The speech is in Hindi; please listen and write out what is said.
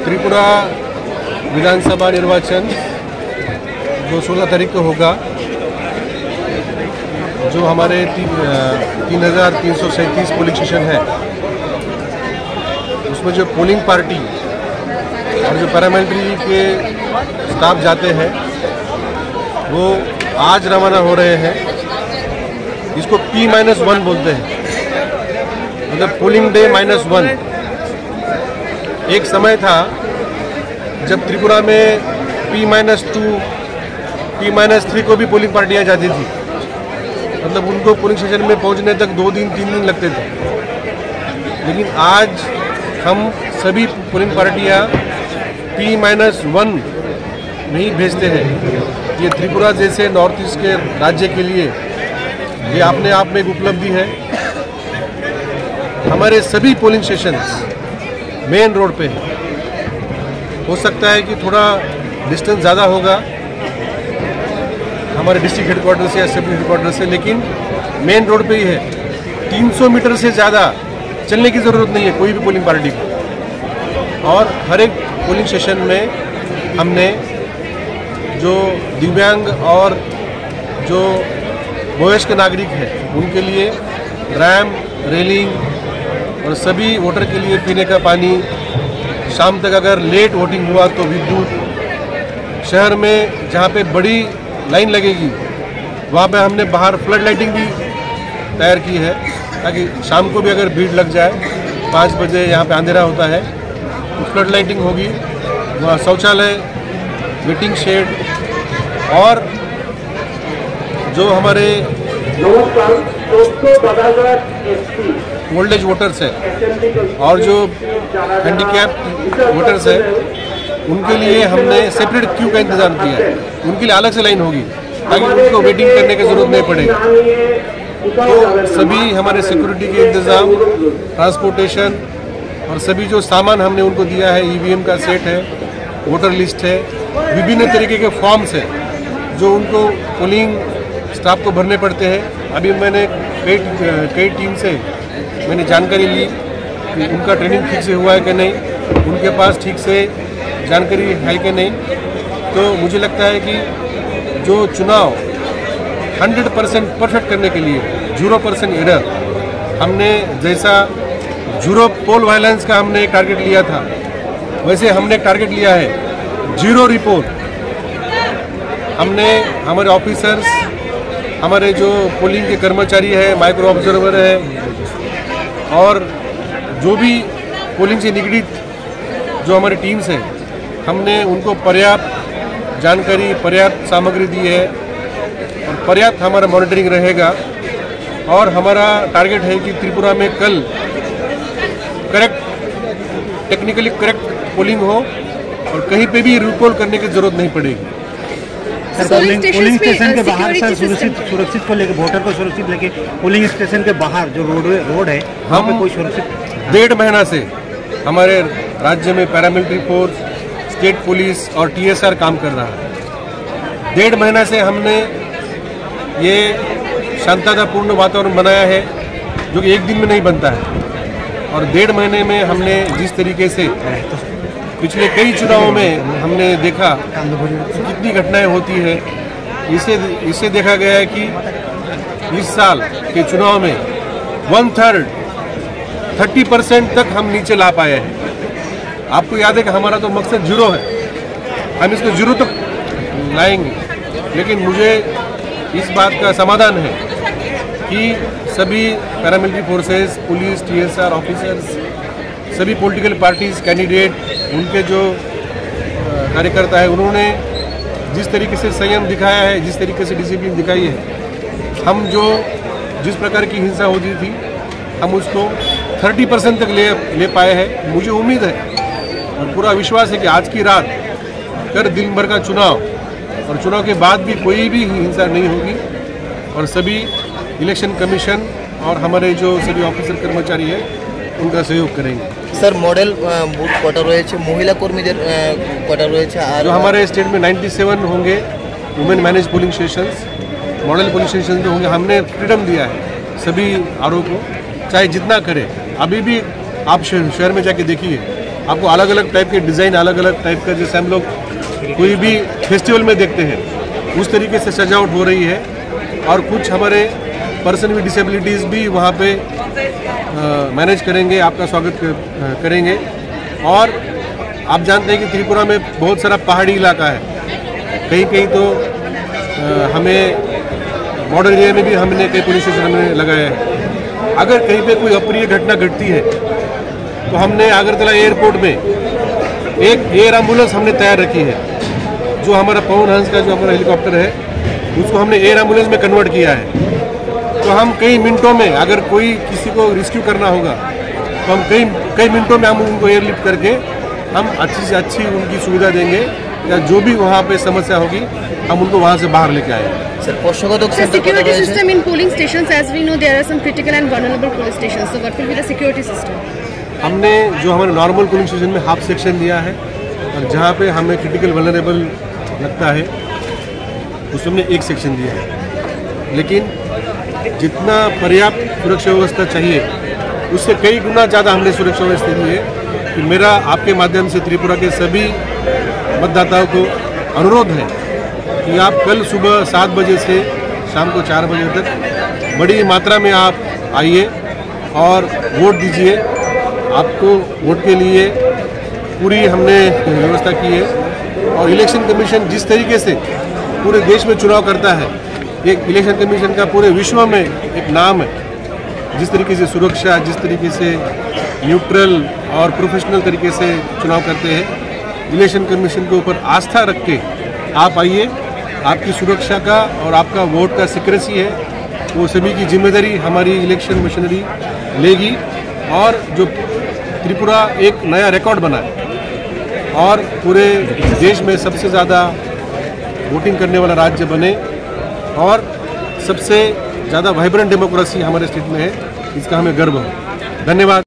त्रिपुरा विधानसभा निर्वाचन जो 16 तारीख को होगा, जो हमारे 3,337 पोलिंग स्टेशन है, उसमें जो पोलिंग पार्टी और जो पैरामिलिट्री के स्टाफ जाते हैं वो आज रवाना हो रहे हैं। इसको P-1 बोलते हैं, मतलब पोलिंग डे -1। एक समय था जब त्रिपुरा में P-2, P-3 को भी पोलिंग पार्टियां जाती थी, मतलब उनको पोलिंग स्टेशन में पहुंचने तक 2 दिन 3 दिन लगते थे। लेकिन आज हम सभी पोलिंग पार्टियां P-1 नहीं भेजते हैं। ये त्रिपुरा जैसे नॉर्थ ईस्ट के राज्य के लिए ये अपने आप में एक उपलब्धि है। हमारे सभी पोलिंग स्टेशंस मेन रोड पे है। हो सकता है कि थोड़ा डिस्टेंस ज़्यादा होगा हमारे डिस्ट्रिक्ट हेडक्वार्टर से या सब हेडक्वार्टर से, लेकिन मेन रोड पे ही है। 300 मीटर से ज़्यादा चलने की ज़रूरत नहीं है कोई भी पोलिंग पार्टी को। और हर एक पोलिंग स्टेशन में हमने जो दिव्यांग और जो वयस्क नागरिक है उनके लिए रैम्प, रेलिंग और सभी वोटर के लिए पीने का पानी, शाम तक अगर लेट वोटिंग हुआ तो विद्युत, शहर में जहाँ पे बड़ी लाइन लगेगी वहाँ पे हमने बाहर फ्लड लाइटिंग भी तैयार की है, ताकि शाम को भी अगर भीड़ लग जाए 5 बजे यहाँ पे अंधेरा होता है तो फ्लड लाइटिंग होगी। वहाँ शौचालय, वेटिंग शेड और जो हमारे ओल्ड एज वोटर्स है और जो हैंडीकैप वोटर्स है उनके लिए हमने सेपरेट क्यू का इंतजाम किया है। उनके लिए अलग से लाइन होगी ताकि उनको वेटिंग करने की जरूरत नहीं पड़ेगी। तो सभी हमारे सिक्योरिटी के इंतज़ाम, ट्रांसपोर्टेशन और सभी जो सामान हमने उनको दिया है, EVM का सेट है, वोटर लिस्ट है, विभिन्न तरीके के फॉर्म्स हैं जो उनको पोलिंग स्टाफ को भरने पड़ते हैं। अभी मैंने कई टीम से मैंने जानकारी ली कि उनका ट्रेनिंग ठीक से हुआ है कि नहीं, उनके पास ठीक से जानकारी है कि नहीं। तो मुझे लगता है कि जो चुनाव 100% परफेक्ट करने के लिए 0% एरर, हमने जैसा 0 पोल वायलेंस का हमने एक टारगेट लिया था, वैसे हमने एक टारगेट लिया है 0 रिपोर्ट। हमने हमारे ऑफिसर्स, हमारे जो पोलिंग के कर्मचारी है, माइक्रो ऑब्जर्वर है और जो भी पोलिंग से निगडित जो हमारी टीम्स हैं, हमने उनको पर्याप्त जानकारी, पर्याप्त सामग्री दी है और पर्याप्त हमारा मॉनिटरिंग रहेगा। और हमारा टारगेट है कि त्रिपुरा में कल करेक्ट, टेक्निकली करेक्ट पोलिंग हो और कहीं पे भी रिपोल करने की जरूरत नहीं पड़ेगी। पोलिंग स्टेशन के बाहर सर सुरक्षित को लेकर, वोटर को सुरक्षित लेके पोलिंग स्टेशन के बाहर जो रोड है वहाँ पे कोई सुरक्षित 1.5 महीना से हमारे राज्य में पैरामिलिट्री फोर्स, स्टेट पुलिस और TSR काम कर रहा है। 1.5 महीना से हमने ये शांततापूर्ण वातावरण बनाया है जो कि एक दिन में नहीं बनता है। और 1.5 महीने में हमने जिस तरीके से पिछले कई चुनावों में हमने देखा कितनी घटनाएं होती है, इससे देखा गया है कि इस साल के चुनाव में 1/3 30% तक हम नीचे ला पाए हैं। आपको याद है कि हमारा तो मकसद 0 है, हम इसको 0 तक लाएंगे। लेकिन मुझे इस बात का समाधान है कि सभी paramilitary forces, police, TSR officers, सभी पॉलिटिकल पार्टीज, कैंडिडेट, उनके जो कार्यकर्ता है, उन्होंने जिस तरीके से संयम दिखाया है, जिस तरीके से डिसिप्लिन दिखाई है, हम जिस प्रकार की हिंसा होती थी हम उसको 30% तक ले पाए हैं। मुझे उम्मीद है और पूरा विश्वास है कि आज की रात कर दिन भर का चुनाव और चुनाव के बाद भी कोई भी हिंसा नहीं होगी और सभी इलेक्शन कमीशन और हमारे जो सभी ऑफिसर कर्मचारी है उनका सहयोग करेंगे। सर मॉडल बूथ कटा रही महिला कर्मीদের कटा रही है जो हमारे स्टेट में 97 होंगे women manage polling stations, model polling station जो होंगे। हमने फ्रीडम दिया है सभी आरओ को, चाहे जितना करे। अभी भी आप शहर में जाके देखिए आपको अलग अलग टाइप के डिज़ाइन, अलग अलग टाइप का, जैसे हम लोग कोई भी फेस्टिवल में देखते हैं उस तरीके से सजावट हो रही है। और कुछ हमारे पर्सन विद डिसेबिलिटीज़ भी वहाँ पे मैनेज करेंगे, आपका स्वागत करेंगे। और आप जानते हैं कि त्रिपुरा में बहुत सारा पहाड़ी इलाका है, कहीं कहीं तो हमें बॉर्डर एरिया में भी हमने कई पुलिस स्टेशन हमने लगाए हैं। अगर कहीं पे कोई अप्रिय घटना घटती है तो हमने अगरतला एयरपोर्ट में एक एयर एम्बुलेंस हमने तैयार रखी है, जो हमारा पवन हंस का जो हमारा हेलीकॉप्टर है उसको हमने एयर एम्बुलेंस में कन्वर्ट किया है। तो हम कई मिनटों में, अगर कोई किसी को रेस्क्यू करना होगा तो हम कई मिनटों में हम उनको एयरलिफ्ट करके हम अच्छी से अच्छी उनकी सुविधा देंगे, या जो भी वहाँ पे समस्या होगी हम उनको वहाँ से बाहर लेके आएंगे। Security system in polling stations, as we know, there are some critical and vulnerable police stations. So, what will be the security system? हमने जो हमारे नॉर्मल पोलिंग स्टेशन में हाफ सेक्शन दिया है, और जहाँ पे हमें क्रिटिकल वल्नरेबल लगता है उसमें हमने एक सेक्शन दिया है। लेकिन जितना पर्याप्त सुरक्षा व्यवस्था चाहिए उससे कई गुना ज़्यादा हमने सुरक्षा व्यवस्था दी है। कि मेरा आपके माध्यम से त्रिपुरा के सभी मतदाताओं को अनुरोध है कि आप कल सुबह 7 बजे से शाम को 4 बजे तक बड़ी मात्रा में आप आइए और वोट दीजिए। आपको वोट के लिए पूरी हमने व्यवस्था की है। और इलेक्शन कमीशन जिस तरीके से पूरे देश में चुनाव करता है, एक इलेक्शन कमीशन का पूरे विश्व में एक नाम है। जिस तरीके से सुरक्षा, जिस तरीके से न्यूट्रल और प्रोफेशनल तरीके से चुनाव करते हैं, इलेक्शन कमीशन के ऊपर आस्था रख के आप आइए। आपकी सुरक्षा का और आपका वोट का सिक्रेसी है, वो सभी की जिम्मेदारी हमारी इलेक्शन मशीनरी लेगी। और जो त्रिपुरा एक नया रिकॉर्ड बना है और पूरे देश में सबसे ज़्यादा वोटिंग करने वाला राज्य बने और सबसे ज़्यादा वाइब्रेंट डेमोक्रेसी हमारे स्टेट में है, इसका हमें गर्व है। धन्यवाद।